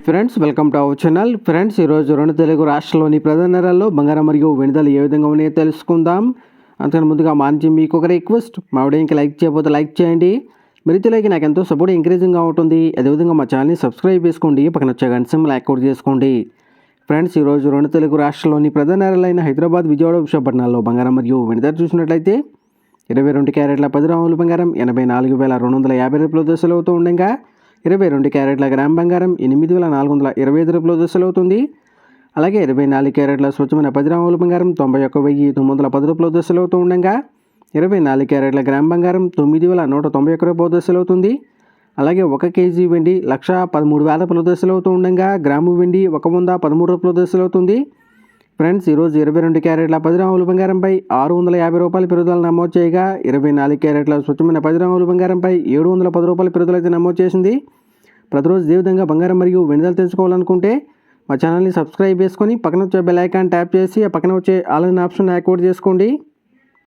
Friends, welcome to our channel. Friends, ఈరోజు రెండు తెలుగు రాష్ట్రాల్లోని ప్రధాన నగరాల్లో బంగారం మరియు వెండి ధరలు ఏ విధంగా ఉన్నాయో తెలుసుకుందాం. అంతకన్నా ముందుగా మా నుంచి మీకు ఒక రిక్వెస్ట్, మా వీడియోకి లైక్ చేయకపోతే లైక్ చేయండి. మీరు లైక్ నాకు ఎంతో సపోర్ట్ ఎంకరేజింగ్గా ఉంటుంది. అదేవిధంగా మా ఛానల్ని సబ్స్క్రైబ్ చేసుకోండి, పక్కన వచ్చే గంట సింబల్ యాక్టివేట్ చేసుకోండి. ఫ్రెండ్స్, ఈరోజు రెండు తెలుగు రాష్ట్రాల్లోని ప్రధాన నగరాలైన హైదరాబాద్, విజయవాడ, విశాఖపట్నాల్లో బంగారం మరియు వెండి ధర చూసినట్లయితే 22 క్యారెట్ల 10 గ్రాముల బంగారం 84,250 రూపాయల దశలు అవుతూ ఉండగా 22 క్యారెట్ల గ్రామ్ బంగారం 8,425 రూపాయల దశలు అవుతుంది. అలాగే 24 క్యారెట్ల స్వచ్ఛమైన 10 గ్రాముల బంగారం 91,910 రూపాయల దశలు అవుతూ ఉండగా 24 క్యారెట్ల గ్రామ్ బంగారం 9,191 రూపాయల దశలు అవుతుంది. అలాగే 1 కేజీ వెండి 1,13,000 రూపాయల దశలు అవుతూ ఉండగా గ్రాము వెండి 113 రూపాయల దశలు అవుతుంది. ఫ్రెండ్స్, ఈరోజు 22 క్యారెట్ల 10 గ్రాముల బంగారంపై 650 రూపాయల పెరుగుదల నమోదు చేయగా 24 క్యారెట్ల స్వచ్ఛమైన 10 గ్రాముల బంగారంపై 710 రూపాయల పెరుగుదల అయితే నమోదు చేసింది. ప్రతిరోజు ఇదే విధంగా బంగారం మరియు వెండి ధరలు తెలుసుకోవాలనుకుంటే మా ఛానల్ని సబ్స్క్రైబ్ చేసుకొని పక్కన వచ్చే బెల్ ఐకాన్ ట్యాప్ చేసి ఆ పక్కన వచ్చే ఆల్ అనే ఆప్షన్ యాక్టివేట్ చేసుకోండి.